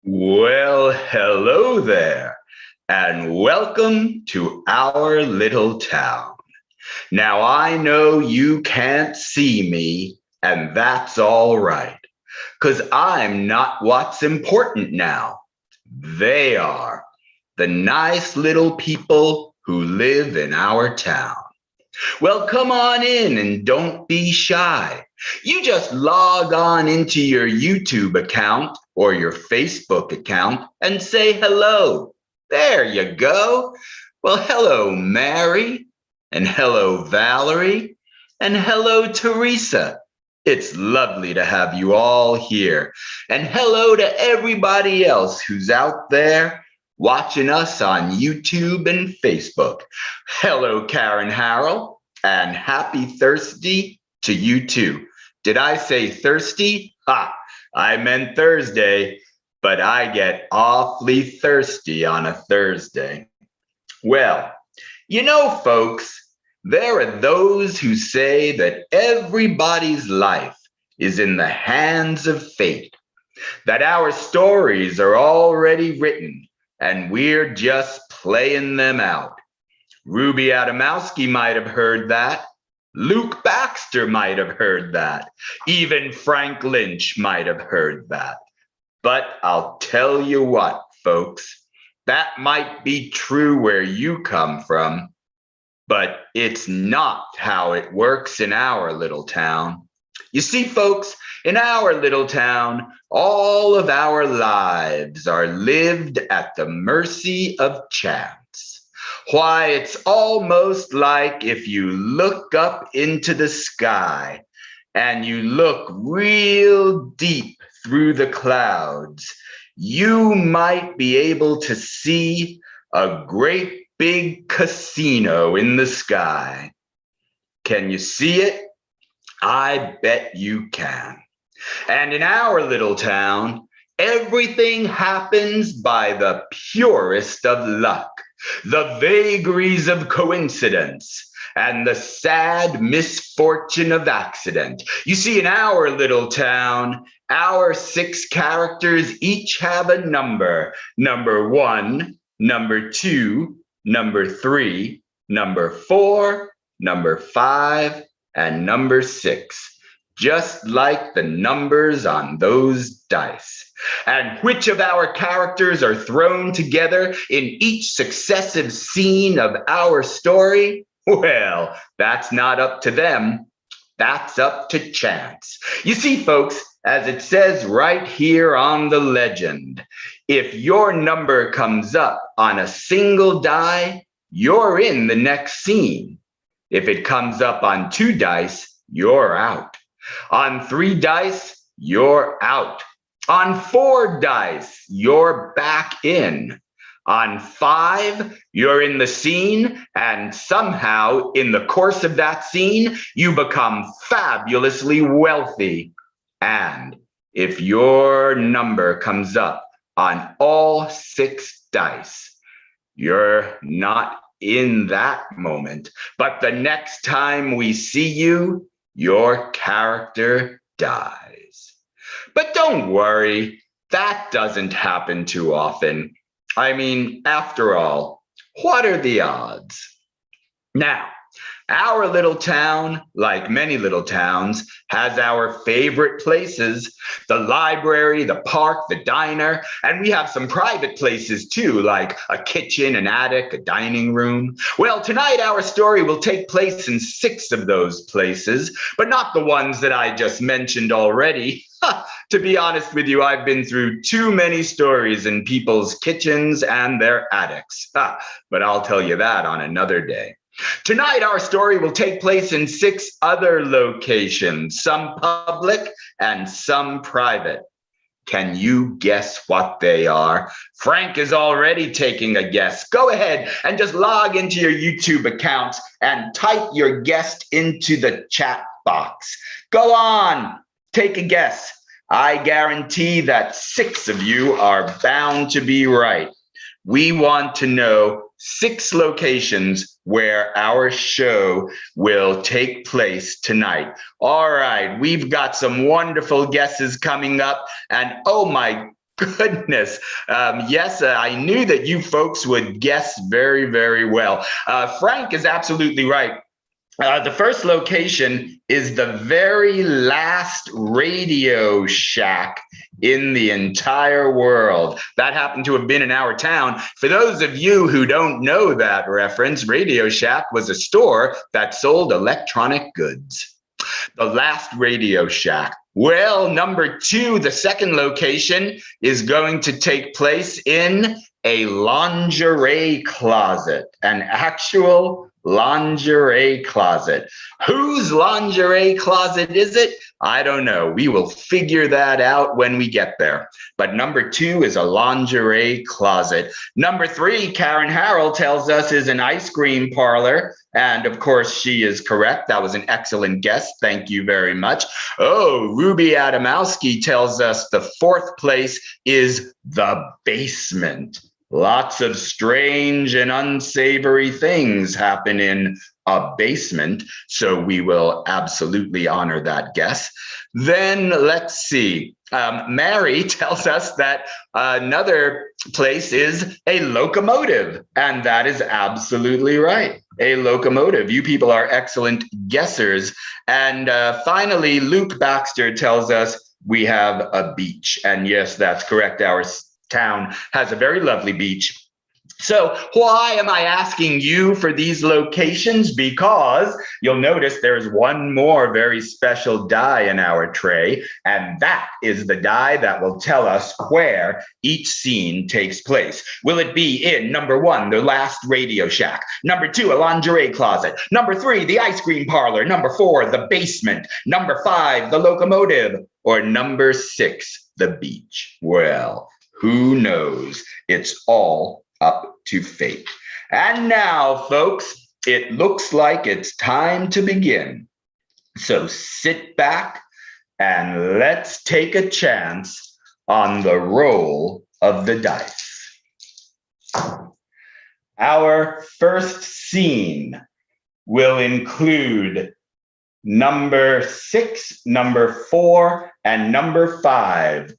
Well, hello there, and welcome to our little town. Now, I know you can't see me, and that's all right, because I'm not what's important now. They are the nice little people who live in our town. Well, come on in and don't be shy. You just log on into your YouTube account or your Facebook account and say hello. There you go. Well, hello, Mary, and hello, Valerie, and hello, Teresa. It's lovely to have you all here. And hello to everybody else who's out there watching us on YouTube and Facebook. Hello, Karen Harrell, and happy Thursday to you too. Did I say thirsty? Ha! I meant Thursday, but I get awfully thirsty on a Thursday. Well, folks, there are those who say that everybody's life is in the hands of fate, that our stories are already written and we're just playing them out. Ruby Adamowski might have heard that. Luke Baxter might have heard that. Even Frank Lynch might have heard that. But I'll tell you what, folks, that might be true where you come from, but it's not how it works in our little town. You see, folks, in our little town, all of our lives are lived at the mercy of chance. Why, it's almost like if you look up into the sky and you look real deep through the clouds, you might be able to see a great big casino in the sky. Can you see it? I bet you can. And in our little town, everything happens by the purest of luck, the vagaries of coincidence, and the sad misfortune of accident. You see, in our little town, our 6 characters each have a number. Number 1, number 2, number 3, number 4, number 5, and number 6. Just like the numbers on those dice. And which of our characters are thrown together in each successive scene of our story? Well, that's not up to them. That's up to chance. You see, folks, as it says right here on the legend, if your number comes up on a single die, you're in the next scene. If it comes up on 2 dice, you're out. On 3 dice, you're out. On 4 dice, you're back in. On 5, you're in the scene, and somehow in the course of that scene, you become fabulously wealthy. And if your number comes up on all 6 dice, you're not in that moment. But the next time we see you, your character dies. But don't worry, that doesn't happen too often. I mean, after all, what are the odds? Now, our little town, like many little towns, has our favorite places, the library, the park, the diner, and we have some private places too, like a kitchen, an attic, a dining room. Well, tonight our story will take place in 6 of those places, but not the ones that I just mentioned already. To be honest with you, I've been through too many stories in people's kitchens and their attics. But I'll tell you that on another day. Tonight, our story will take place in 6 other locations, some public and some private. Can you guess what they are? Frank is already taking a guess. Go ahead and just log into your YouTube accounts and type your guess into the chat box. Go on, take a guess. I guarantee that 6 of you are bound to be right. We want to know 6 locations where our show will take place tonight. All right, we've got some wonderful guesses coming up. And oh my Goodness. Yes, I knew that you folks would guess very, very well. Frank is absolutely right. The first location is the very last Radio Shack in the entire world. That happened to have been in our town. For those of you who don't know that reference, Radio Shack was a store that sold electronic goods. The last Radio Shack. Well, number two, the second location is going to take place in a lingerie closet, an actual lingerie closet. Whose lingerie closet is it? I don't know. We will figure that out when we get there. But number two is a lingerie closet. Number three, Karen Harrell tells us, is an ice cream parlor. And of course, she is correct. That was an excellent guess. Thank you very much. Oh, Ruby Adamowski tells us the fourth place is the basement. Lots of strange and unsavory things happen in a basement, so we will absolutely honor that guess. Then let's see. Mary tells us that another place is a locomotive, and that is absolutely right. A locomotive. You people are excellent guessers. And finally, Luke Baxter tells us we have a beach. And yes, that's correct. Our town has a very lovely beach. So why am I asking you for these locations? Because you'll notice there's one more very special die in our tray, and that is the die that will tell us where each scene takes place. Will it be in number one, the last Radio Shack? Number two, a lingerie closet. Number three, the ice cream parlor. Number four, the basement. Number five, the locomotive. Or number six, the beach? Well, who knows? It's all up to fate. And now, folks, it looks like it's time to begin. So sit back and let's take a chance on the roll of the dice. Our first scene will include number 6, number 4, and number 5.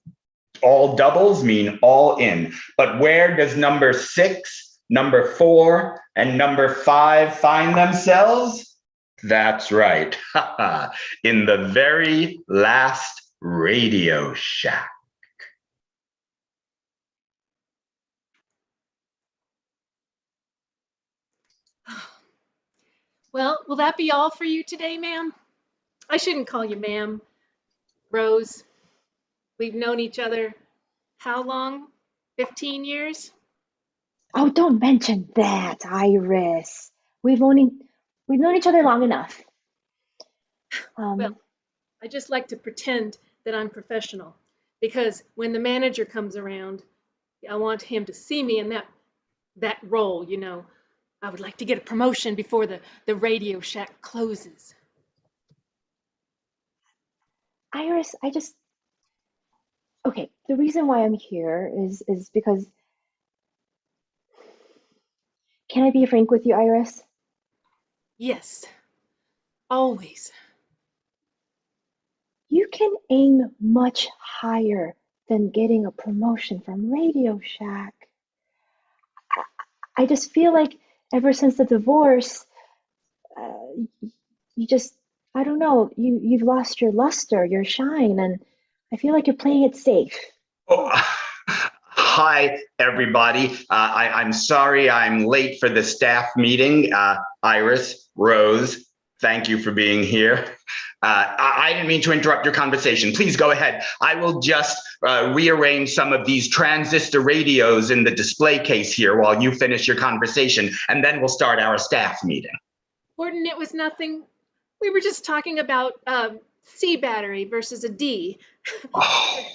All doubles mean all in. But where does number 6, number 4, and number 5 find themselves? That's right. In the very last Radio Shack. Well, will that be all for you today, ma'am? I shouldn't call you ma'am. Rose, we've known each other how long? 15 years? Oh, don't mention that, Iris. We've known each other long enough. Well, I just like to pretend that I'm professional because when the manager comes around, I want him to see me in that role, you know. I would like to get a promotion before the Radio Shack closes. Iris, okay, the reason why I'm here is because, can I be frank with you, Iris? Yes, always. You can aim much higher than getting a promotion from Radio Shack. I just feel like ever since the divorce, you just, I don't know, you've lost your luster, your shine, and I feel like you're playing it safe. Oh, hi, everybody. I'm sorry I'm late for the staff meeting. Iris, Rose, thank you for being here. I didn't mean to interrupt your conversation. Please go ahead. I will just rearrange some of these transistor radios in the display case here while you finish your conversation, and then we'll start our staff meeting. Gordon, it was nothing. We were just talking about C battery versus a D. Oh,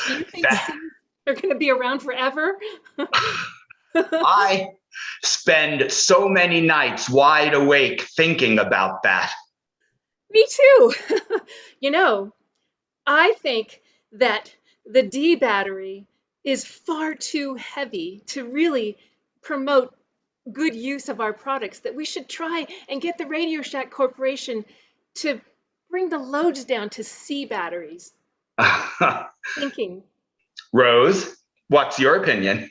Do you think C's are going to be around forever? I spend so many nights wide awake thinking about that. Me too. You know, I think that the D battery is far too heavy to really promote good use of our products, that we should try and get the Radio Shack Corporation to bring the loads down to C batteries. Thinking. Rose, what's your opinion?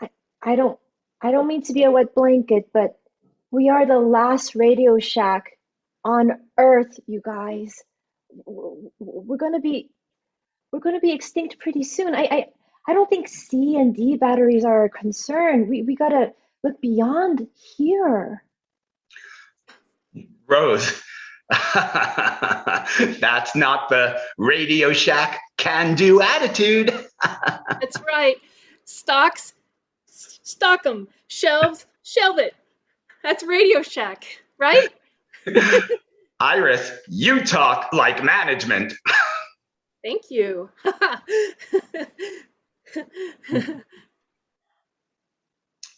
I, I don't I don't mean to be a wet blanket, but we are the last Radio Shack on Earth, you guys. We're gonna be extinct pretty soon. I don't think C and D batteries are a concern. We gotta look beyond here. Rose, that's not the Radio Shack can-do attitude. That's right. Stocks, stock them. Shelves, shelve it. That's Radio Shack, right? Iris, you talk like management. Thank you.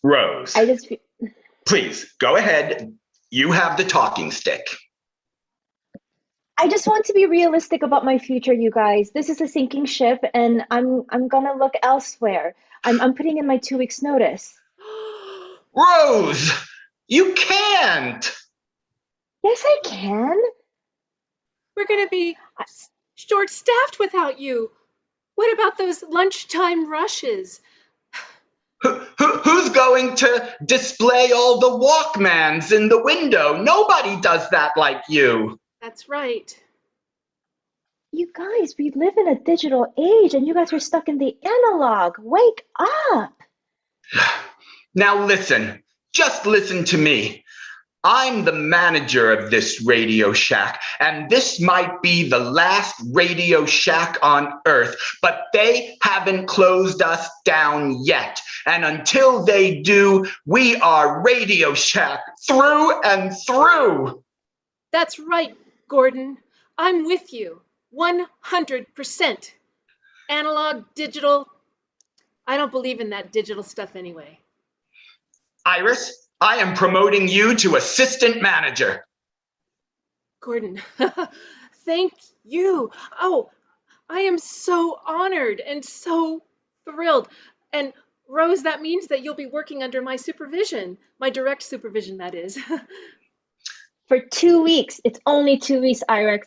Rose, I just please go ahead. You have the talking stick. I just want to be realistic about my future, you guys. This is a sinking ship, and I'm gonna look elsewhere. I'm putting in my 2 weeks notice. Rose, you can't. Yes, I can. We're going to be short-staffed without you. What about those lunchtime rushes? Who's going to display all the Walkmans in the window? Nobody does that like you. That's right. You guys, we live in a digital age, and you guys are stuck in the analog. Wake up! Now listen, just listen to me. I'm the manager of this Radio Shack, and this might be the last Radio Shack on Earth, but they haven't closed us down yet. And until they do, we are Radio Shack through and through. That's right, Gordon. I'm with you. 100%. Analog, digital. I don't believe in that digital stuff anyway. Iris, I am promoting you to assistant manager. Gordon, thank you. Oh, I am so honored and so thrilled. And Rose, that means that you'll be working under my supervision, my direct supervision, that is. For 2 weeks. It's only 2 weeks, Irex.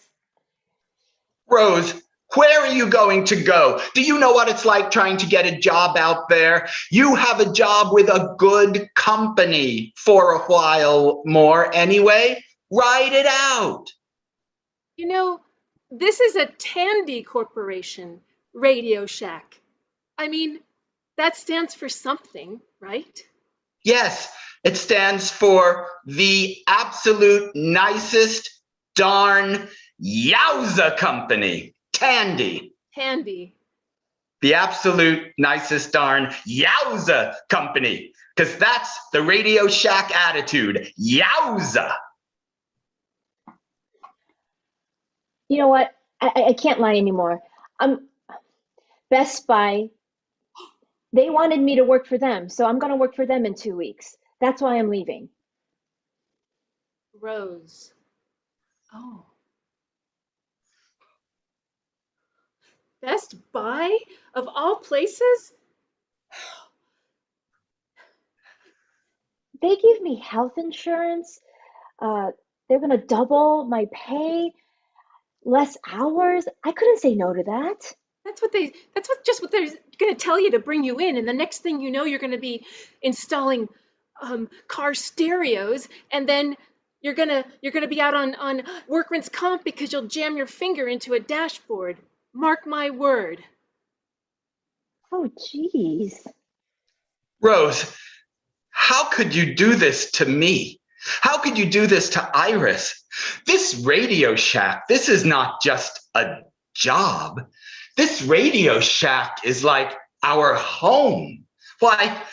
Rose, where are you going to go? Do you know what it's like trying to get a job out there? You have a job with a good company for a while more anyway. Ride it out. You know, this is a Tandy Corporation, Radio Shack. I mean, that stands for something, right? Yes, it stands for the absolute nicest darn Yowza Company. Tandy. Tandy. The absolute nicest darn Yowza Company. Because that's the Radio Shack attitude. Yowza. You know what? I can't lie anymore. Best Buy, they wanted me to work for them, so I'm gonna work for them in 2 weeks. That's why I'm leaving. Rose. Oh. Best Buy? Of all places? They give me health insurance. Uh, they're gonna double my pay, less hours. I couldn't say no to that. That's what they're going to tell you to bring you in, and the next thing you know, you're going to be installing car stereos, and then you're gonna be out on workman's comp because you'll jam your finger into a dashboard. Mark my word. Oh, geez. Rose, how could you do this to me? How could you do this to Iris? This Radio Shack, this is not just a job. This Radio Shack is like our home. Why,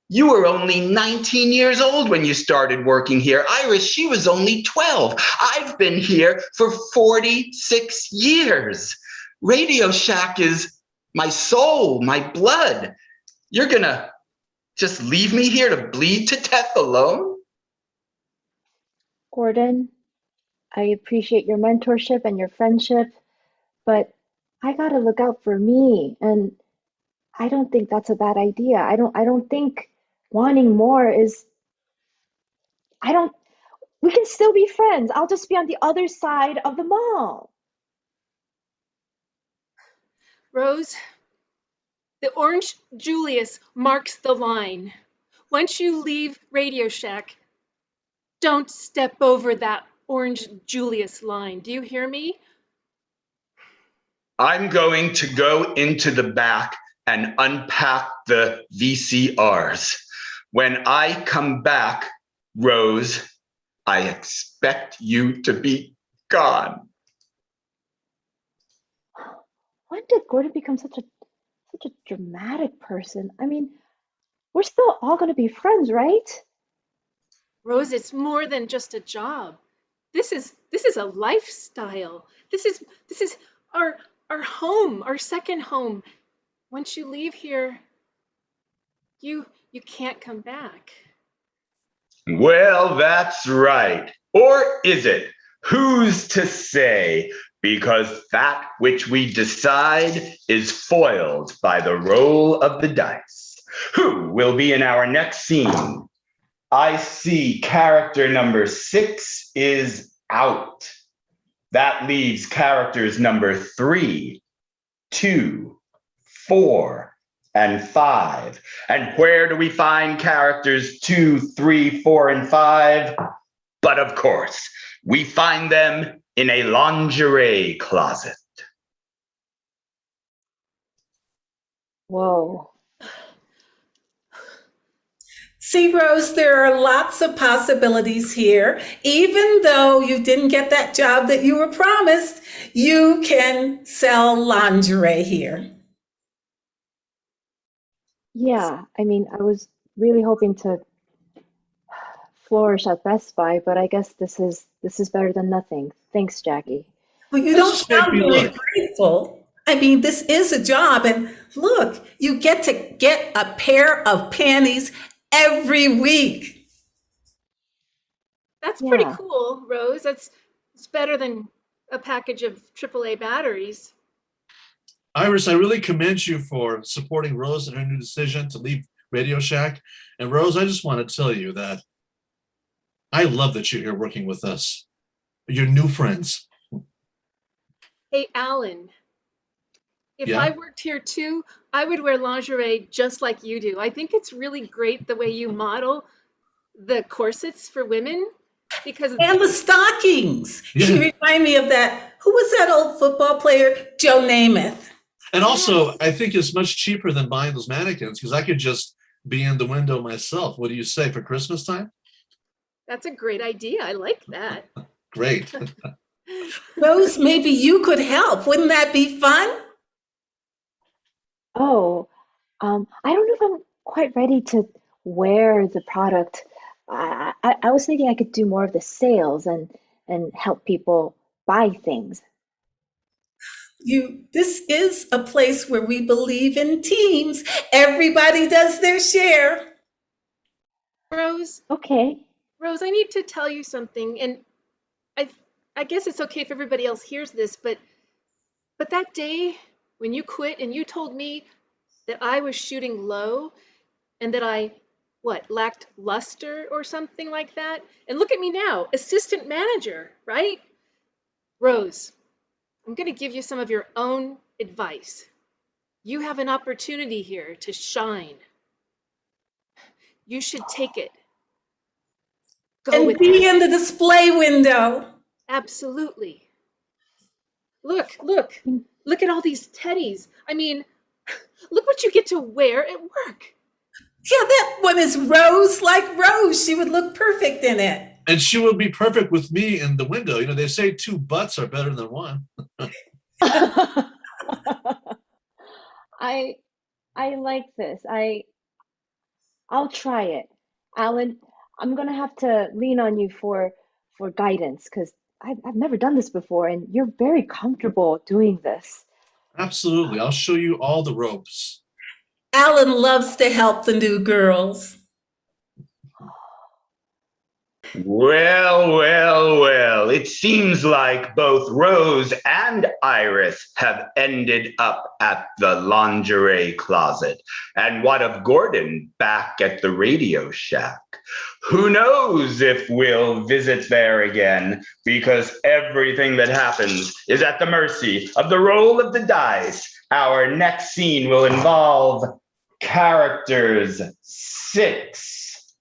you were only 19 years old when you started working here. Iris, she was only 12. I've been here for 46 years. Radio Shack is my soul, my blood. You're gonna just leave me here to bleed to death alone? Gordon, I appreciate your mentorship and your friendship, but I gotta look out for me, and I don't think that's a bad idea. I don't think wanting more is I don't we can still be friends. I'll just be on the other side of the mall. Rose, the orange Julius marks the line. Once you leave Radio Shack, don't step over that orange Julius line. Do you hear me? I'm going to go into the back and unpack the VCRs. When I come back, Rose, I expect you to be gone. When did Gordon become such a dramatic person? I mean, we're still all going to be friends, right? Rose, it's more than just a job. This is a lifestyle. This is our home, our second home. Once you leave here, you can't come back. Well, that's right. Or is it? Who's to say? Because that which we decide is foiled by the roll of the dice. Who will be in our next scene? I see character number 6 is out. That leaves characters number 3, 2, 4, and 5. And where do we find characters 2, 3, 4, and 5? But of course, we find them in a lingerie closet. Whoa. See, Rose, there are lots of possibilities here. Even though you didn't get that job that you were promised, you can sell lingerie here. Yeah, I mean, I was really hoping to flourish at Best Buy, but I guess this is better than nothing. Thanks, Jackie. Well, you Let's don't just make sound me very look. grateful. I mean, this is a job, and look, you get to get a pair of panties every week. That's pretty Yeah. cool, Rose. It's better than a package of AAA batteries. Iris, I really commend you for supporting Rose in her new decision to leave Radio Shack. And Rose, I just want to tell you that I love that you're here working with us. You're new friends. Hey, Alan, if Yeah. I worked here too, I would wear lingerie just like you do. I think it's really great the way you model the corsets for women because And the stockings. Yeah. You remind me of that. Who was that old football player? Joe Namath. And also, I think it's much cheaper than buying those mannequins because I could just be in the window myself. What do you say for Christmas time? that's a great idea. I like that. Great. Rose, maybe you could help. Wouldn't that be fun? Oh, I don't know if I'm quite ready to wear the product. I was thinking I could do more of the sales and help people buy things. This is a place where we believe in teams. Everybody does their share. Rose, Okay. Rose, I need to tell you something, and I I guess it's okay if everybody else hears this, but that day when you quit and you told me that I was shooting low and that I lacked luster or something like that. And look at me now, assistant manager, right? Rose, I'm going to give you some of your own advice. You have an opportunity here to shine. You should take it. Go And with be it. in the display window. Absolutely. Look at all these teddies. I mean, look what you get to wear at work. Yeah, that one is Rose like Rose. She would look perfect in it. And she will be perfect with me in the window. You know, they say 2 butts are better than 1. I like this. I'll try it. Alan, I'm gonna have to lean on you for guidance because I've never done this before and you're very comfortable doing this. Absolutely. I'll show you all the ropes. Alan loves to help the new girls. Well, it seems like both Rose and Iris have ended up at the lingerie closet. And what of Gordon back at the Radio Shack? Who knows if we'll visit there again, because everything that happens is at the mercy of the roll of the dice Our next scene will involve characters 6,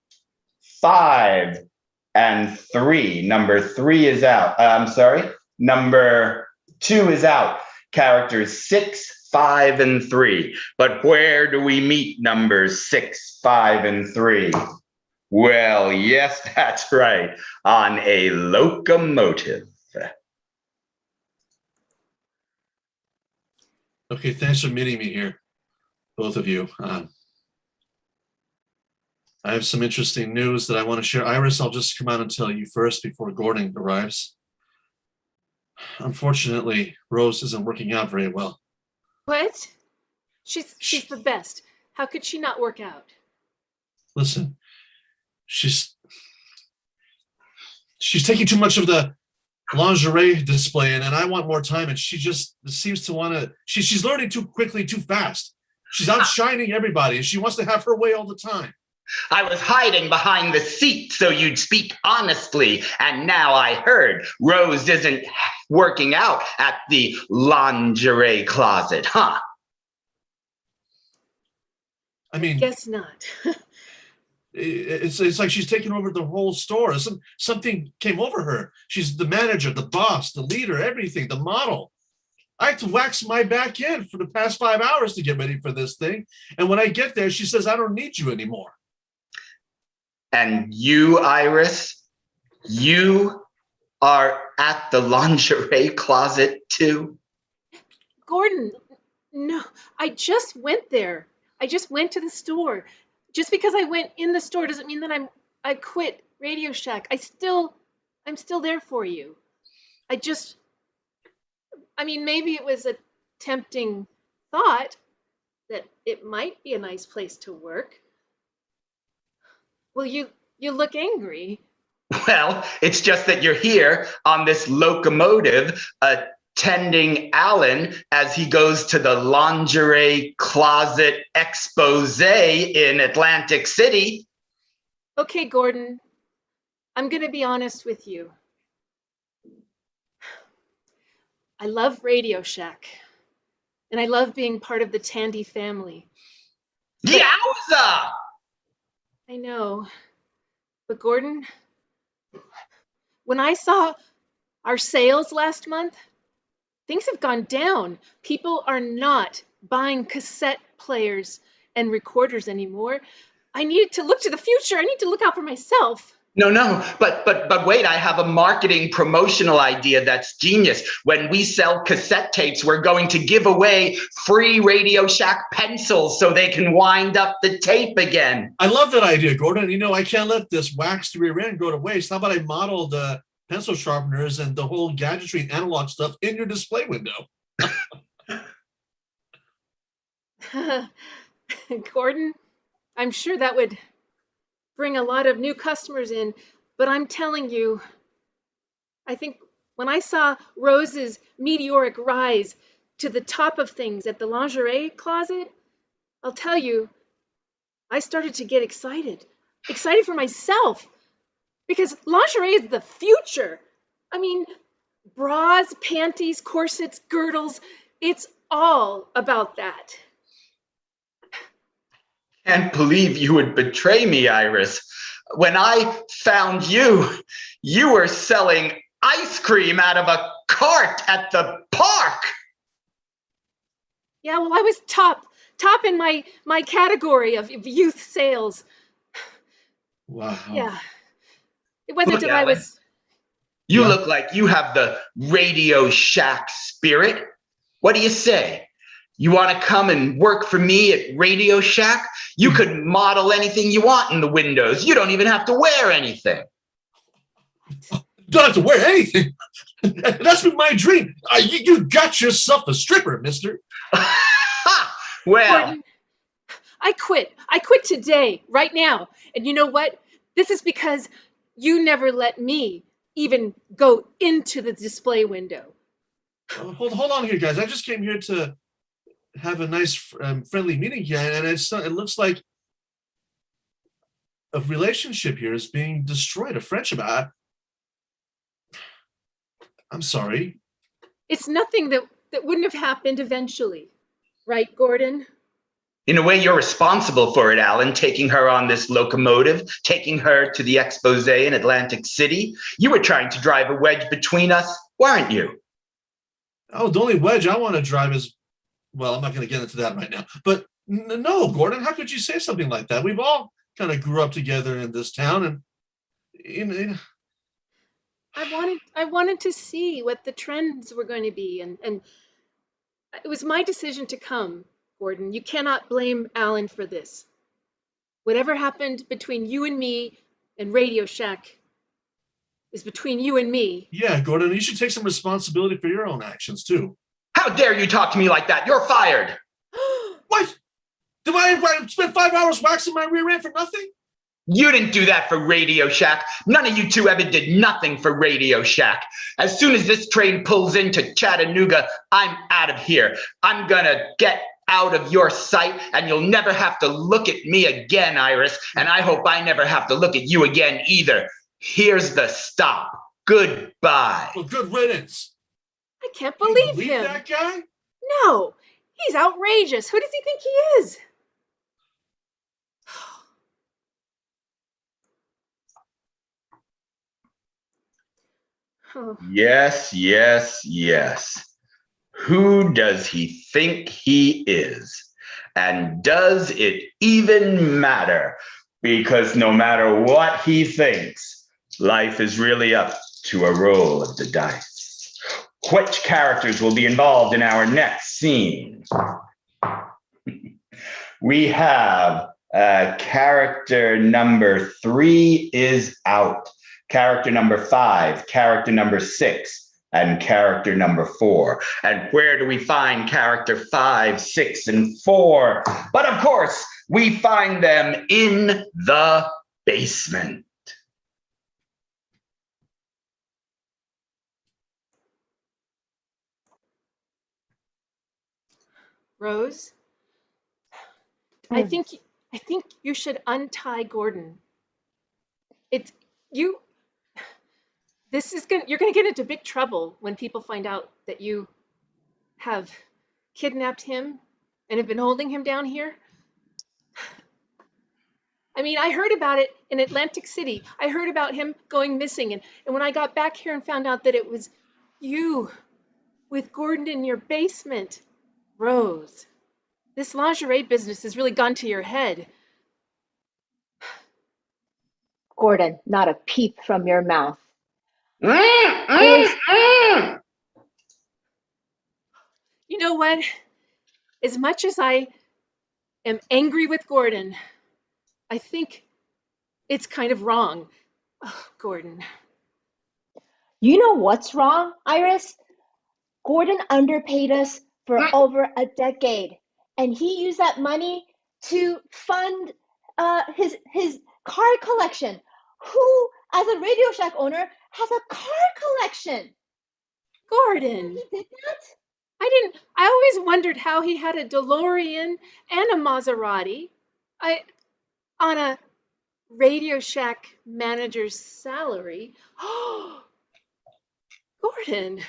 5, and 3. Number 3 is out. I'm sorry. Number 2 is out. Characters 6, 5, and 3. But where do we meet numbers 6, 5, and 3? Well, yes, that's right. On a locomotive. Okay, thanks for meeting me here, both of you. I have some interesting news that I want to share. Iris, I'll just come out and tell you first before Gordon arrives. Unfortunately, Rose isn't working out very well. What? She's the best. How could she not work out? Listen, she's taking too much of the lingerie display, and I want more time, and she just seems to want to, she's learning too quickly, too fast. She's outshining everybody, and she wants to have her way all the time. I was hiding behind the seat so you'd speak honestly, and now I heard Rose isn't working out at the lingerie closet, huh? I mean, Guess not. it's like she's taking over the whole store. Something came over her. She's the manager, the boss, the leader, everything, the model. I had to wax my back in for the past 5 hours to get ready for this thing. And when I get there, she says, I don't need you anymore. And you, Iris, you are at the lingerie closet too? Gordon, no, I just went there. I just went to the store. Just because I went in the store doesn't mean that I quit Radio Shack. I'm still there for you. Maybe it was a tempting thought that it might be a nice place to work. Well, you look angry. Well, it's just that you're here on this locomotive attending Alan as he goes to the lingerie closet expose in Atlantic City. Okay, Gordon, I'm going to be honest with you. I love Radio Shack, and I love being part of the Tandy family. Yowza! I know, but Gordon, when I saw our sales last month, things have gone down. People are not buying cassette players and recorders anymore. I needed to look to the future. I need to look out for myself. No, but wait, I have a marketing promotional idea that's genius. When we sell cassette tapes, we're going to give away free Radio Shack pencils so they can wind up the tape again. I love that idea, Gordon. You know, I can't let this waxed rear end go to waste. How about I model the pencil sharpeners and the whole gadgetry and analog stuff in your display window? Gordon, I'm sure that would bring a lot of new customers in, but I'm telling you, I think when I saw Rose's meteoric rise to the top of things at the lingerie closet, I'll tell you, I started to get excited for myself, because lingerie is the future. I mean, bras, panties, corsets, girdles, it's all about that. Can't believe you would betray me, Iris. When I found you, you were selling ice cream out of a cart at the park. Yeah, well, I was top in my category of youth sales. Wow. Yeah. It wasn't Look, that I Alan, was... You Yeah. look like you have the Radio Shack spirit. What do you say? You want to come and work for me at Radio Shack? You could model anything you want in the windows. You don't even have to wear anything. Don't have to wear anything. That's been my dream. You got yourself a stripper, mister. Well, Gordon, I quit. I quit today, right now. And you know what? This is because you never let me even go into the display window. Hold on here, guys. I just came here to have a nice friendly meeting here, and it looks like a relationship here is being destroyed, a friendship. I'm sorry. It's nothing that wouldn't have happened eventually. Right, Gordon? In a way, you're responsible for it, Alan, taking her on this locomotive, taking her to the expose in Atlantic City. You were trying to drive a wedge between us, weren't you? Oh, the only wedge I want to drive is, well, I'm not going to get into that right now. But no, Gordon, how could you say something like that? We've all kind of grew up together in this town, and I wanted to see what the trends were going to be, and it was my decision to come, Gordon. You cannot blame Alan for this. Whatever happened between you and me and Radio Shack is between you and me. yeah, Gordon, you should take some responsibility for your own actions too. How dare you talk to me like that? You're fired. What? Did I spend 5 hours waxing my rear end for nothing? You didn't do that for Radio Shack. None of you two ever did nothing for Radio Shack. As soon as this train pulls into Chattanooga, I'm out of here. I'm gonna get out of your sight, and you'll never have to look at me again, Iris. And I hope I never have to look at you again either. Here's the stop. Goodbye. Well, good riddance. I can't Can you believe believe him. that guy? No, he's outrageous. Who does he think he is? Oh, Yes, yes, yes. Who does he think he is? And does it even matter? Because no matter what he thinks, life is really up to a roll of the dice. Which characters will be involved in our next scene? We have character number 3 is out. Character number 5, character number 6, and character number 4. And where do we find character 5, 6, and 4? But of course, we find them in the basement. Rose, I think you should untie Gordon. It's you. You're gonna get into big trouble when people find out that you have kidnapped him and have been holding him down here. I mean, I heard about it in Atlantic City. I heard about him going missing, and when I got back here and found out that it was you with Gordon in your basement, Rose, this lingerie business has really gone to your head. Gordon, not a peep from your mouth. You know what? As much as I am angry with Gordon, I think it's kind of wrong. Oh, Gordon. You know what's wrong, Iris? Gordon underpaid us for over a decade, and he used that money to fund his card collection. Who, as a Radio Shack owner, has a card collection? Gordon. He did that? I always wondered how he had a DeLorean and a Maserati on a Radio Shack manager's salary. Oh, Gordon.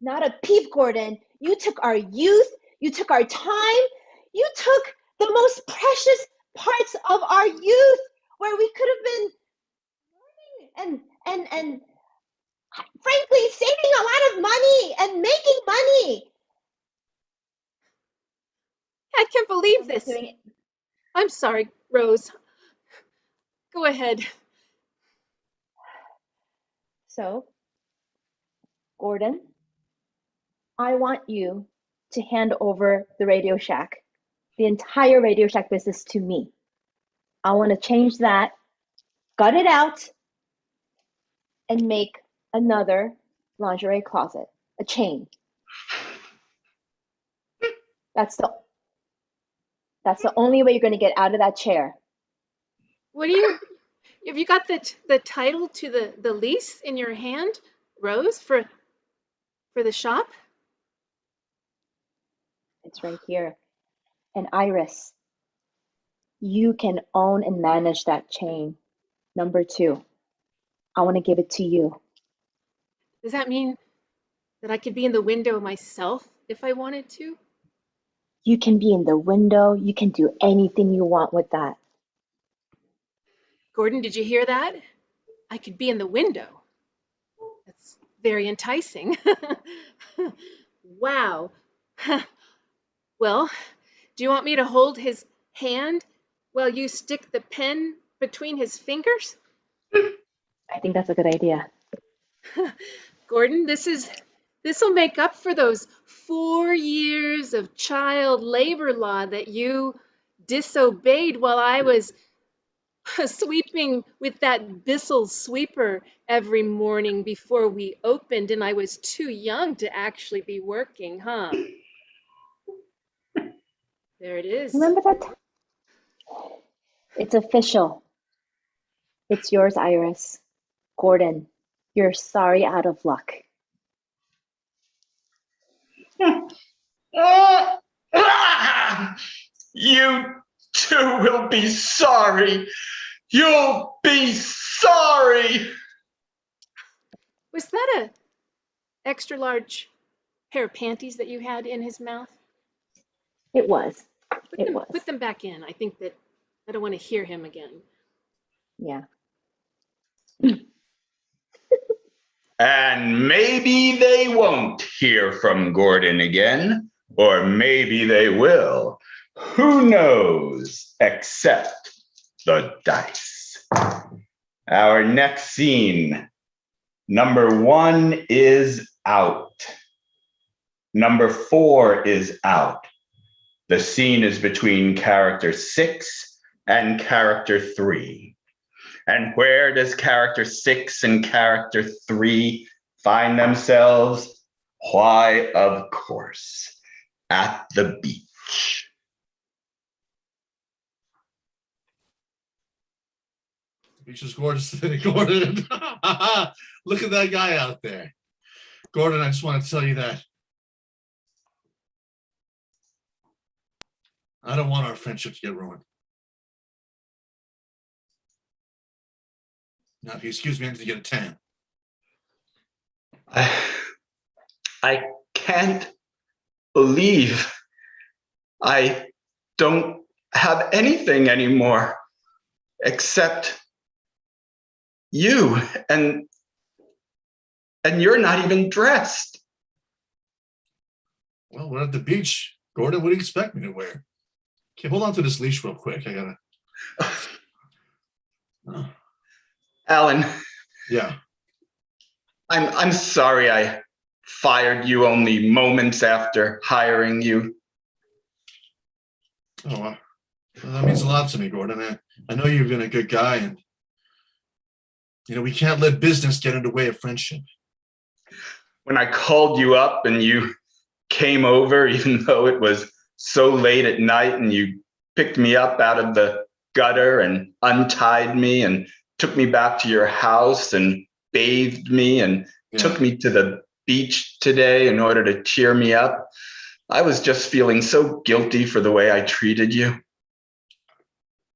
Not a peep, Gordon. You took our youth, you took our time, you took the most precious parts of our youth where we could have been learning and frankly saving a lot of money and making money. I can't believe this. Doing it. I'm sorry, Rose. Go ahead. So, Gordon, I want you to hand over the Radio Shack, the entire Radio Shack business to me. I want to change that, gut it out, and make another lingerie closet, a chain. That's the only way you're going to get out of that chair. Have you got the title to the lease in your hand, Rose, for the shop? It's right here. And Iris, you can own and manage that chain. Number 2, I want to give it to you. Does that mean That I could be in the window myself if I wanted to? You can be in the window. You can do anything you want with that. Gordon, did you hear that? I could be in the window. That's very enticing. Wow. Well, do you want me to hold his hand while you stick the pen between his fingers? I think that's a good idea. Gordon, this'll make up for those 4 years of child labor law that you disobeyed while I was sweeping with that Bissell sweeper every morning before we opened, and I was too young to actually be working, huh? There it is. Remember that? It's official. It's yours, Iris. Gordon, you're sorry out of luck. You too will be sorry. You'll be sorry. Was that a extra large pair of panties that you had in his mouth? It was. It was. Put them back in. I think that I don't want to hear him again. Yeah. And maybe they won't hear from Gordon again, or maybe they will. Who knows, except the dice. Our next scene, number 1 is out. Number 4 is out. The scene is between character 6 and character 3. And where does character 6 and character 3 find themselves? Why, of course, at the beach. The beach is gorgeous today, Gordon. Look at that guy out there. Gordon, I just want to tell you that I don't want our friendship to get ruined. Now, if you excuse me, I need to get a tan. I can't believe I don't have anything anymore except you, and you're not even dressed. Well, we're at the beach. Gordon, what do you expect me to wear? Okay, hold on to this leash real quick. I gotta. Oh. Alan. Yeah. I'm sorry I fired you only moments after hiring you. Oh, well, that means a lot to me, Gordon. I know you've been a good guy, and we can't let business get in the way of friendship. When I called you up and you came over, even though it was so late at night, and you picked me up out of the gutter and untied me and took me back to your house and bathed me and took me to the beach today in order to cheer me up, I was just feeling so guilty for the way I treated you.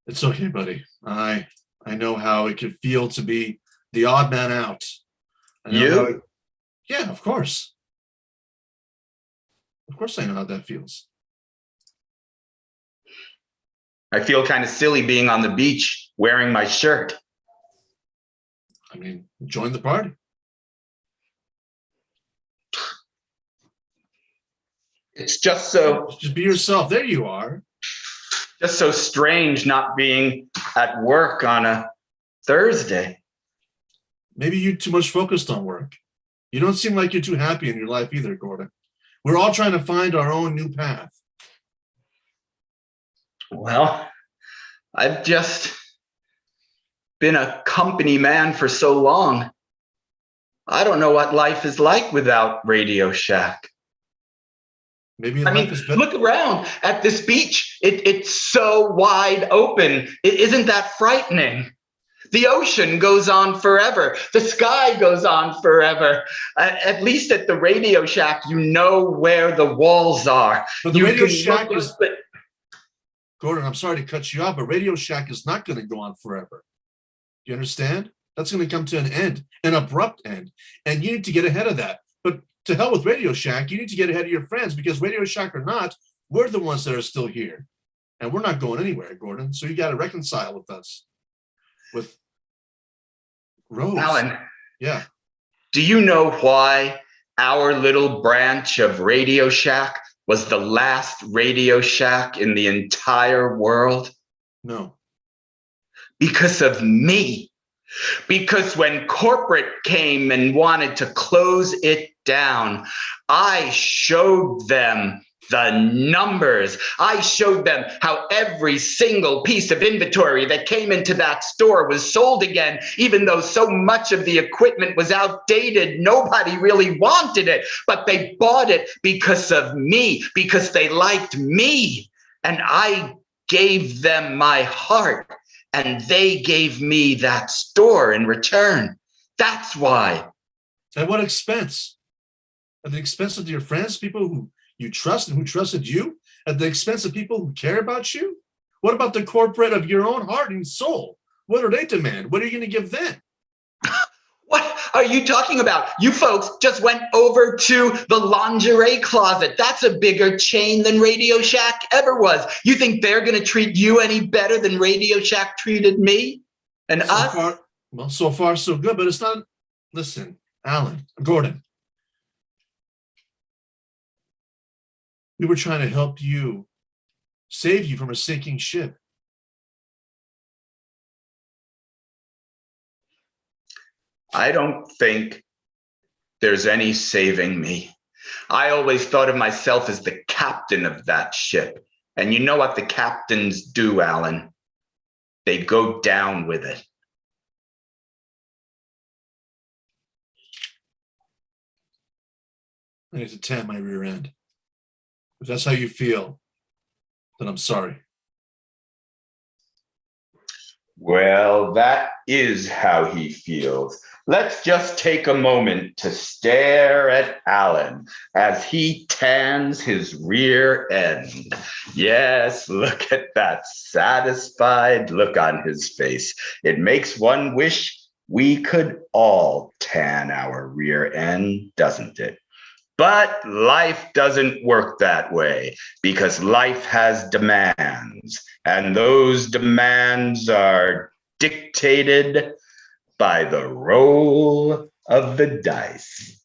It's okay, buddy. I know how it could feel to be the odd man out. You? Yeah, of course. Of course I know how that feels. I feel kind of silly being on the beach wearing my shirt. I mean, join the party. It's just so... Just be yourself. There you are. Just so strange not being at work on a Thursday. Maybe you're too much focused on work. You don't seem like you're too happy in your life either, Gordon. We're all trying to find our own new path. Well, I've just been a company man for so long. I don't know what life is like without Radio Shack. Maybe I mean, look around at this beach. It's so wide open. Isn't that frightening? The ocean goes on forever. The sky goes on forever. At least at the Radio Shack, you know where the walls are. But the Radio Shack is... Gordon, I'm sorry to cut you off, but Radio Shack is not going to go on forever. Do you understand? That's going to come to an end, an abrupt end. And you need to get ahead of that. But to hell with Radio Shack. You need to get ahead of your friends, because Radio Shack or not, we're the ones that are still here. And we're not going anywhere, Gordon. So you got to reconcile with us. With Rose. Alan, Yeah. do you know why our little branch of Radio Shack was the last Radio Shack in the entire world? No. Because of me. Because when corporate came and wanted to close it down, I showed them the numbers. I showed them how every single piece of inventory that came into that store was sold again, even though so much of the equipment was outdated. Nobody really wanted it, but they bought it because of me, because they liked me. And I gave them my heart, and they gave me that store in return. That's why. At what expense? At the expense of your friends, people who you trust and who trusted you? At the expense of people who care about you? What about the corporate of your own heart and soul? What do they demand? What are you going to give them? What are you talking about? You folks just went over to the lingerie closet. That's a bigger chain than Radio Shack ever was. You think they're going to treat you any better than Radio Shack treated me and us? So far, so good, but it's not. Listen, Alan, Gordon, we were trying to help you, save you from a sinking ship. I don't think there's any saving me. I always thought of myself as the captain of that ship. And you know what the captains do, Alan? They go down with it. I need to tan my rear end. If that's how you feel, then I'm sorry. Well, that is how he feels. Let's just take a moment to stare at Alan as he tans his rear end. Yes, look at that satisfied look on his face. It makes one wish we could all tan our rear end, doesn't it? But life doesn't work that way, because life has demands, and those demands are dictated by the roll of the dice.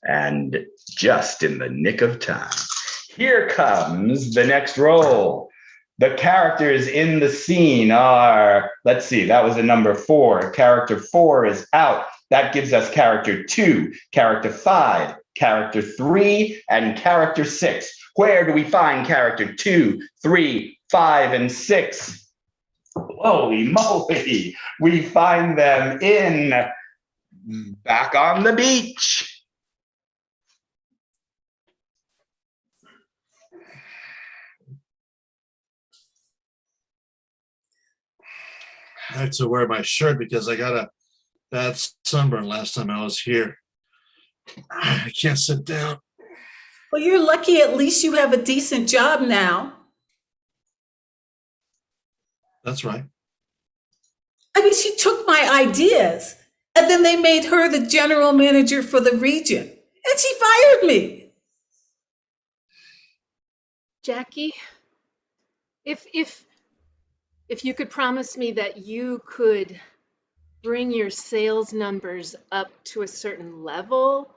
And just in the nick of time, here comes the next roll. The characters in the scene are, let's see, that was a number 4. Character 4 is out. That gives us character 2, character 5, character 3, and character 6. Where do we find character 2, 3, 5, and 6? Holy moly, we find them back on the beach. I had to wear my shirt because I got a bad sunburn last time I was here. I can't sit down. Well, you're lucky at least you have a decent job now. That's right. I mean, she took my ideas and then they made her the general manager for the region and she fired me. Jackie, if you could promise me that you could bring your sales numbers up to a certain level,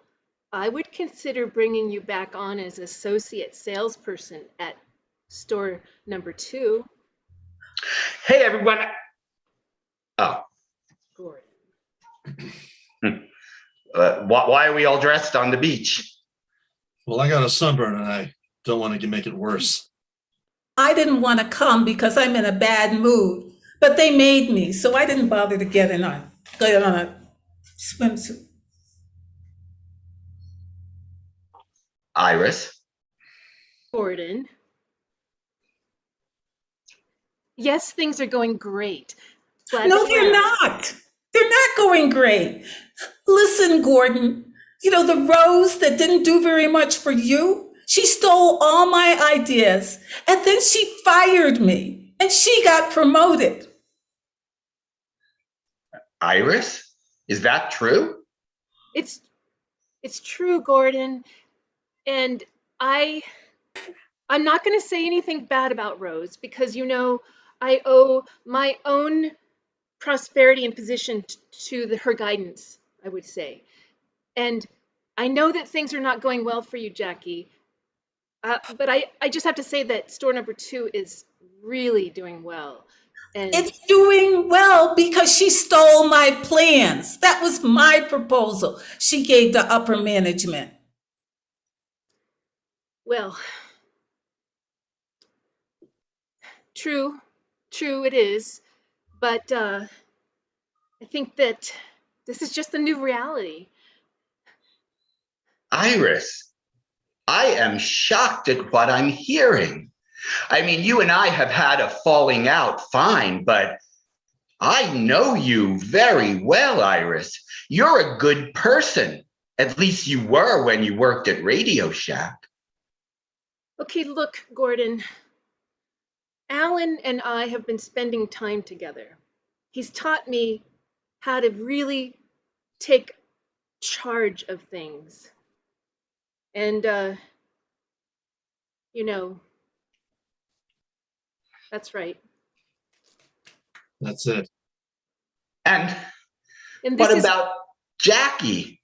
I would consider bringing you back on as associate salesperson at store number 2. Hey, everyone. Oh. Gordon. Why are we all dressed on the beach? Well, I got a sunburn and I don't want to make it worse. I didn't want to come because I'm in a bad mood, but they made me, so I didn't bother to get on a swimsuit. Iris? Gordon. Yes, things are going great. Glad No, to hear they're it. not. They're not going great. Listen, Gordon, you know, the Rose that didn't do very much for you, she stole all my ideas and then she fired me and she got promoted. Iris? Is that true? It's It's true, Gordon. And I I'm not going to say anything bad about Rose because I owe my own prosperity and position to her guidance, I would say. And I know that things are not going well for you, Jackie. But I just have to say that store number 2 is really doing well. And It's doing well because she stole my plans. That was my proposal. She gave the upper management. well, true, true it is. But I think that this is just the new reality. Iris, I am shocked at what I'm hearing. I mean, you and I have had a falling out, fine, but I know you very well, Iris. You're a good person. At least you were when you worked at Radio Shack. Okay, look, Gordon. Alan and I have been spending time together. He's taught me how to really take charge of things. And, you know, that's right. That's it. And And what this is, about Jackie?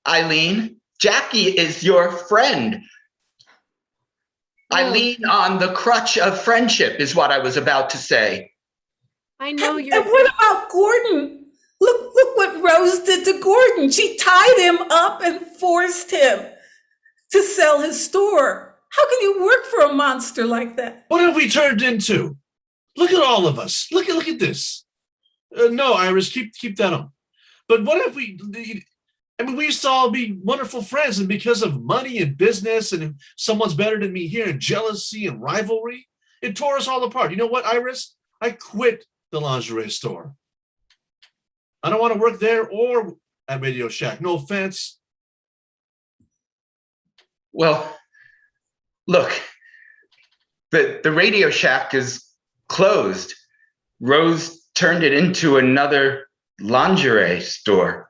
Eileen, Jackie is your friend. I no, lean on the crutch of friendship, is what I was about to say. I know And you're, what about Gordon? Look what Rose did to Gordon. She tied him up and forced him to sell his store. How can you work for a monster like that? What have we turned into? Look at all of us. Look at this. No, Iris, keep that on. But what if we? I mean, we used to all be wonderful friends, and because of money and business, and someone's better than me here, and jealousy and rivalry, it tore us all apart. You know what, Iris? I quit the lingerie store. I don't want to work there or at Radio Shack. No offense. Well, look, the Radio Shack is closed. Rose turned it into another lingerie store.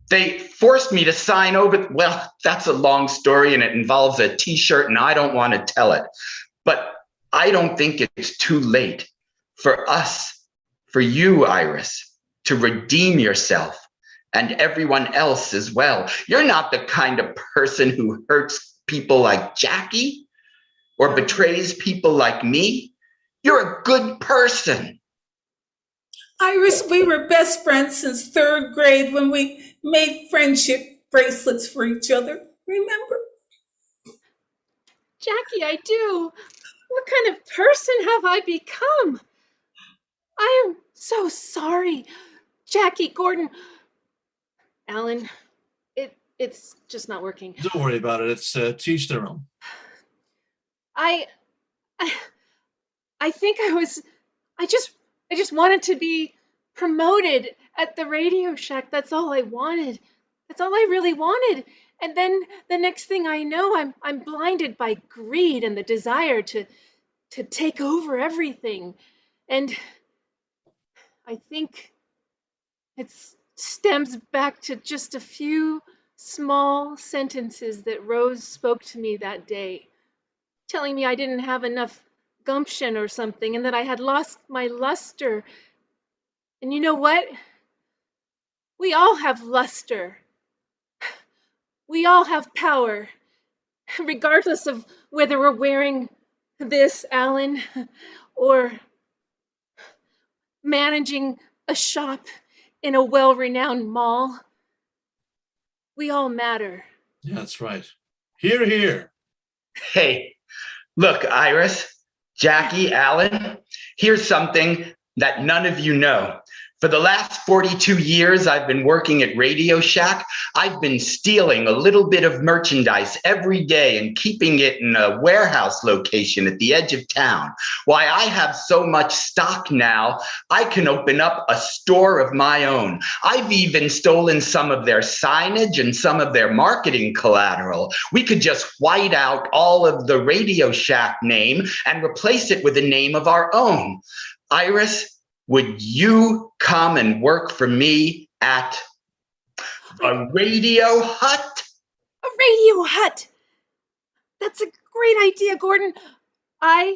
They forced me to sign over. Well, that's a long story and it involves a t-shirt and I don't want to tell it. But I don't think it's too late for us, for you, Iris, to redeem yourself and everyone else as well. You're not the kind of person who hurts people like Jackie or betrays people like me. You're a good person. Iris, we were best friends since 3rd grade when we made friendship bracelets for each other. Remember? Jackie, I do. What kind of person have I become? I am so sorry. Jackie, Gordon, Alan, it's just not working. Don't worry about it. It's teach their own. I I I think I just wanted to be promoted at the Radio Shack. That's all I wanted. That's all I really wanted. And then the next thing I know, I'm blinded by greed and the desire to take over everything. And I think it stems back to just a few small sentences that Rose spoke to me that day, telling me I didn't have enough gumption or something and that I had lost my luster. And you know what? We all have luster. We all have power, regardless of whether we're wearing this, Alan, or managing a shop in a well-renowned mall. We all matter. Yeah, that's right. Hear, hear. Hey, look, Iris, Jackie, Alan, here's something that none of you know. For the last 42 years I've been working at Radio Shack, I've been stealing a little bit of merchandise every day and keeping it in a warehouse location at the edge of town. Why, I have so much stock now, I can open up a store of my own. I've even stolen some of their signage and some of their marketing collateral. We could just white out all of the Radio Shack name and replace it with a name of our own. Iris, would you come and work for me at A radio hut? A radio hut! That's a great idea, Gordon. I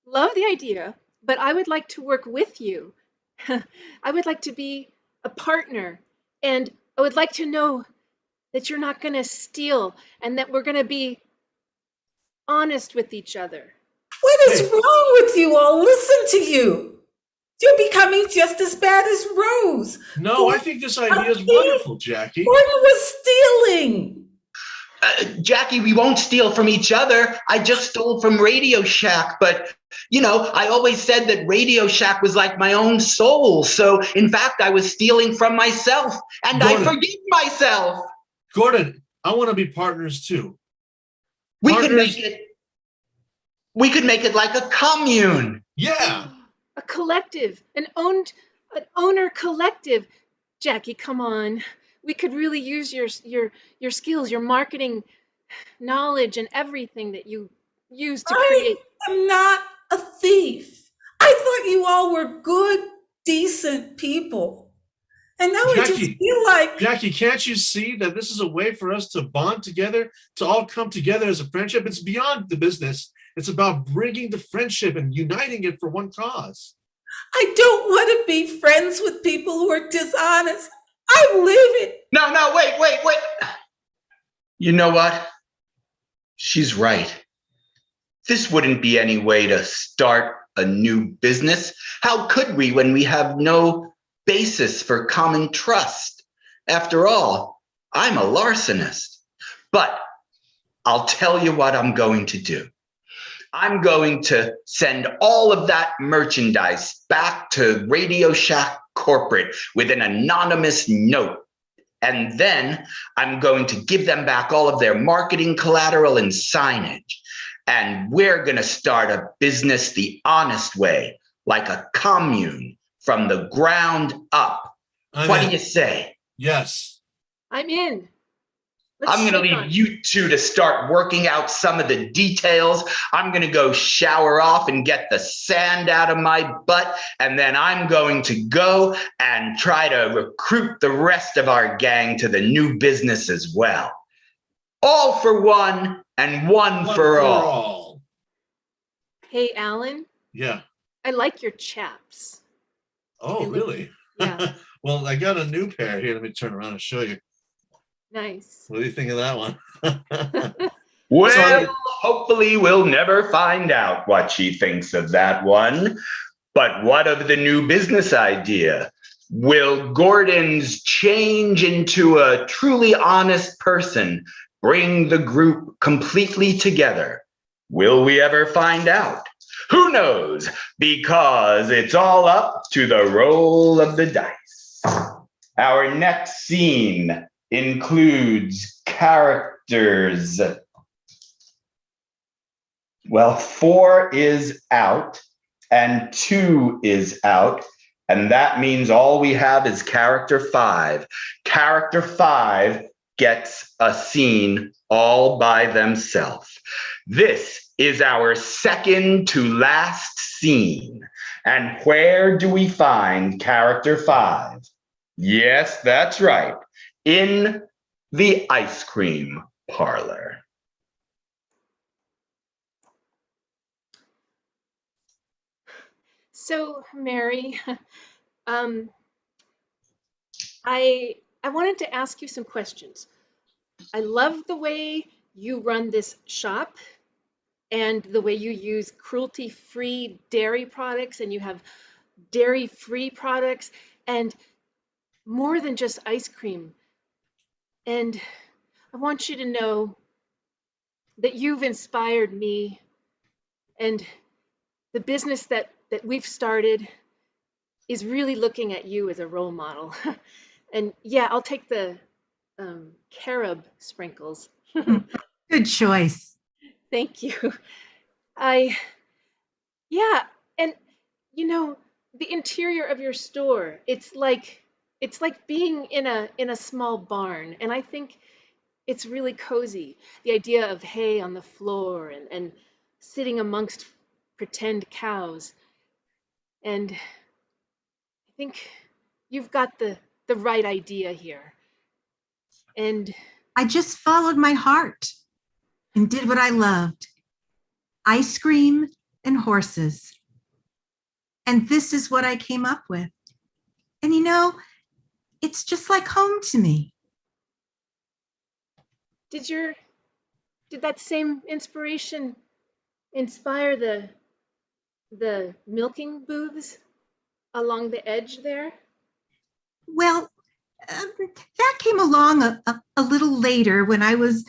love the idea, but I would like to work with you. I would like to be a partner, and I would like to know that you're not going to steal and that we're going to be honest with each other. What is Hey, wrong with you all? Listen to you. You're becoming just as bad as Rose. no, I Gordon, think this a idea is thief. wonderful, Jackie. Gordon was stealing. Jackie, we won't steal from each other. I just stole from Radio Shack, but I always said that Radio Shack was like my own soul. So, in fact, I was stealing from myself, and I Gordon, forgive myself. Gordon, I want to be partners too. We could Partners, make it. We could make it like a commune. yeah. A collective, an owner collective. Jackie, come on. We could really use your skills, your marketing knowledge, and everything that you use to I create. am not a thief. I thought you all were good, decent people. And now I just Jackie, feel like Jackie, can't you see that this is a way for us to bond together, to all come together as a friendship? It's beyond the business. It's about bringing the friendship and uniting it for one cause. I don't want to be friends with people who are dishonest. I'm living. No, wait. You know what? She's right. This wouldn't be any way to start a new business. How could we when we have no basis for common trust? After all, I'm a larcenist. But I'll tell you what I'm going to do. I'm going to send all of that merchandise back to Radio Shack Corporate with an anonymous note. And then I'm going to give them back all of their marketing collateral and signage. And we're going to start a business the honest way, like a commune from the ground up. What do you say? Yes. I'm in. Let's I'm going to shake on leave it. you two to start working out some of the details. I'm going to go shower off and get the sand out of my butt. And then I'm going to go and try to recruit the rest of our gang to the new business as well. All for one and one for all. Hey, Alan, Yeah. I like your chaps. Oh, They look- really? Yeah, Well, I got a new pair here. Let me turn around and show you. nice. What do you think of that one? Well, hopefully we'll never find out what she thinks of that one. But what of the new business idea? Will Gordon's change into a truly honest person bring the group completely together? Will we ever find out? Who knows? Because it's all up to the roll of the dice. Our next scene includes characters. Well, 4 is out and 2 is out. And that means all we have is character 5. Character 5 gets a scene all by themselves. This is our second to last scene. And where do we find character 5? Yes, that's right. In the ice cream parlor. So, Mary, um, I wanted to ask you some questions. I love the way you run this shop and the way you use cruelty-free dairy products and you have dairy-free products and more than just ice cream. And I want you to know that you've inspired me and the business that we've started is really looking at you as a role model. And yeah, I'll take the carob sprinkles. Good choice. Thank you. I Yeah, and the interior of your store, it's like being in a small barn, and I think it's really cozy. The idea of hay on the floor and sitting amongst pretend cows. And I think you've got the right idea here. And I just followed my heart and did what I loved. Ice cream and horses. And this is what I came up with. And it's just like home to me. did that same inspiration inspire the milking booths along the edge there? Well, that came along a little later when I was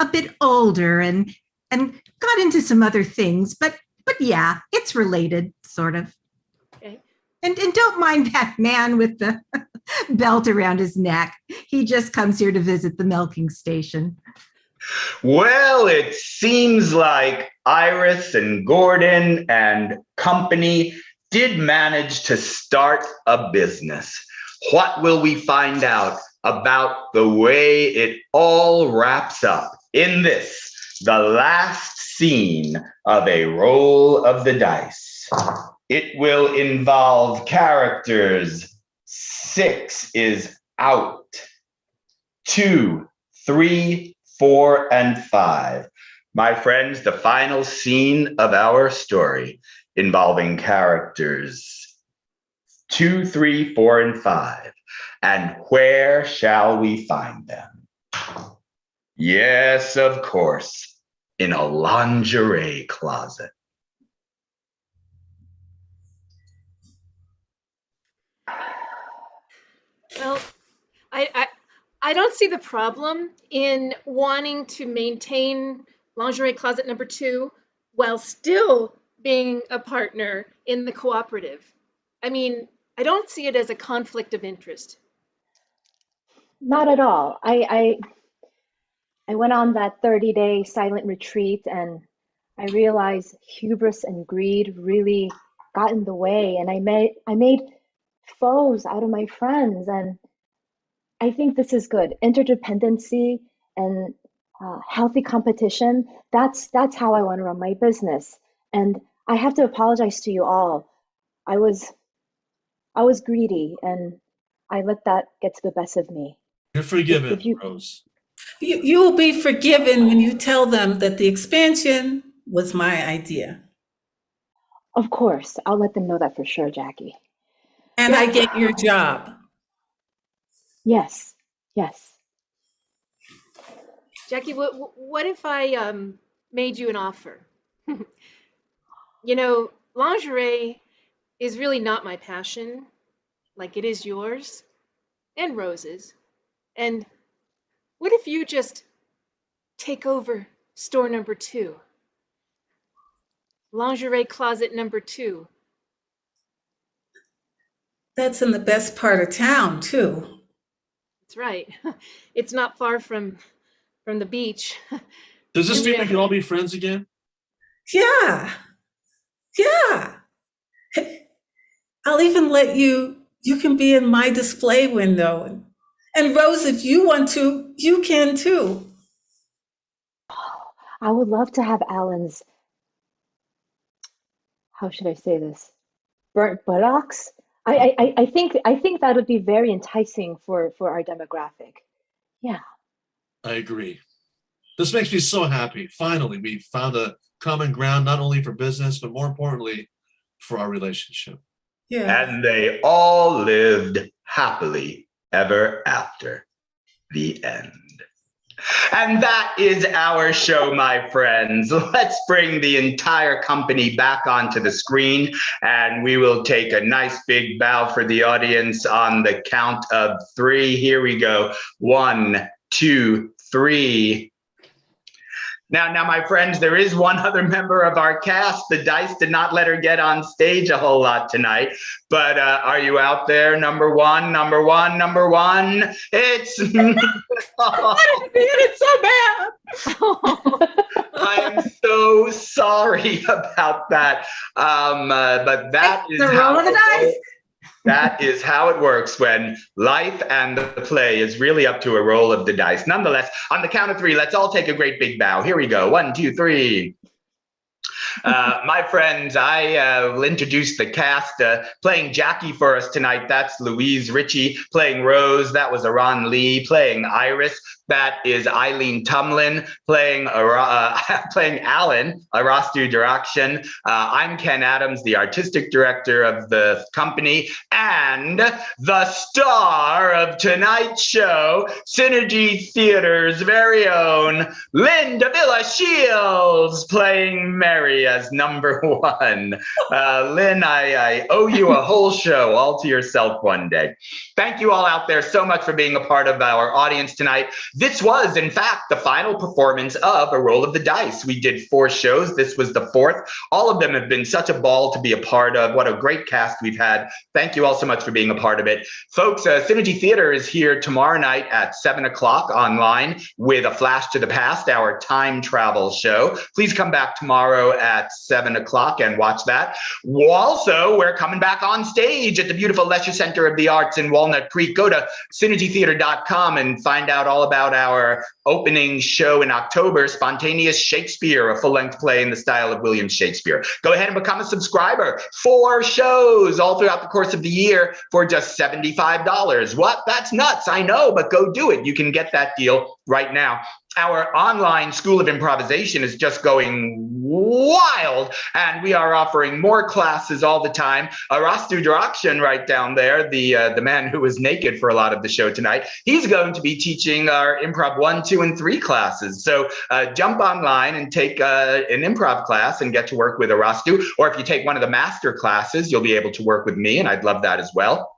a bit older and got into some other things. But yeah, it's related, sort of. Okay. And don't mind that man with the belt around his neck. He just comes here to visit the milking station. Well, it seems like Iris and Gordon and company did manage to start a business. What will we find out about the way it all wraps up in this, the last scene of A Roll of the Dice? It will involve characters. 6 is out. 2, 3, 4, and 5. My friends, the final scene of our story involving characters 2, 3, 4, and 5. And where shall we find them? Yes, of course, in a lingerie closet. Well, I don't see the problem in wanting to maintain lingerie closet number 2 while still being a partner in the cooperative. I mean, I don't see it as a conflict of interest. Not at all. I went on that 30-day silent retreat and I realized hubris and greed really got in the way, and I made foes out of my friends, and I think this is good. Interdependency and healthy competition. That's how I want to run my business. And I have to apologize to you all. I was greedy and I let that get to the best of me. You're forgiven, If you, Rose. You will be forgiven when you tell them that the expansion was my idea. of course, I'll let them know that for sure, Jackie. And I get your job. Yes, yes. Jackie, what if I made you an offer? You know, lingerie is really not my passion, like it is yours and Rose's. And what if you just take over store number 2? Lingerie closet number 2. That's in the best part of town, too. That's right. It's not far from the beach. Does this And mean yeah. we can all be friends again? Yeah. Yeah. I'll even let you can be in my display window. And Rose, if you want to, you can too. I would love to have Alan's, how should I say this? Burnt buttocks. I think that would be very enticing for our demographic. Yeah. I agree. This makes me so happy. Finally, we found a common ground, not only for business, but more importantly, for our relationship. Yeah. And they all lived happily ever after. The end. And that is our show, my friends. Let's bring the entire company back onto the screen, and we will take a nice big bow for the audience on the count of 3. Here we go. 1, 2, 3. Now, my friends, there is one other member of our cast. The dice did not let her get on stage a whole lot tonight. But are you out there? Number one. It's... I didn't mean it so bad. I am so sorry about that. But that is The roll of the dice. That is how it works when life and the play is really up to a roll of the dice. Nonetheless, on the count of 3, let's all take a great big bow. Here we go. 1, 2, 3. My friends, I will introduce the cast. Playing Jackie for us tonight, that's Louise Ritchie. Playing Rose, that was Aran Lee. Playing Iris, that is Eileen Tumlin. Playing playing Alan, Arastu Direction. I'm Ken Adams, the artistic director of the company, and the star of tonight's show, Synergy Theater's very own Linda Villa Shields, playing Mary as number one. Lynn, I owe you a whole show all to yourself one day. Thank you all out there so much for being a part of our audience tonight. This was, in fact, the final performance of A Roll of the Dice. We did 4 shows. This was the 4th. All of them have been such a ball to be a part of. What a great cast we've had. Thank you all so much for being a part of it. Folks, Synergy Theater is here tomorrow night at 7 o'clock online with A Flash to the Past, our time travel show. Please come back tomorrow at 7 o'clock and watch that. Also, we're coming back on stage at the beautiful Leisure Center of the Arts in Walnut Creek. Go to synergytheater.com and find out all about our opening show in October, Spontaneous Shakespeare, a full-length play in the style of William Shakespeare. Go ahead and become a subscriber. 4 shows all throughout the course of the year for just $75. What? That's nuts, I know, but go do it. You can get that deal right now. Our online School of Improvisation is just going wild, and we are offering more classes all the time. Arastu Direction right down there, the man who was naked for a lot of the show tonight, he's going to be teaching our Improv 1, 2, and 3 classes. So jump online and take an improv class and get to work with Arastu, or if you take one of the master classes, you'll be able to work with me, and I'd love that as well.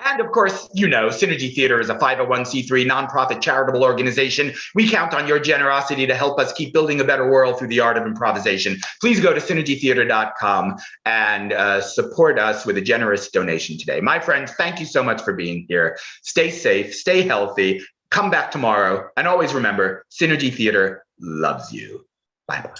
And of course, you know, Synergy Theater is a 501c3 nonprofit charitable organization. We count on your generosity to help us keep building a better world through the art of improvisation. Please go to synergytheater.com and support us with a generous donation today. My friends, thank you so much for being here. Stay safe, stay healthy, come back tomorrow, and always remember, Synergy Theater loves you. Bye-bye.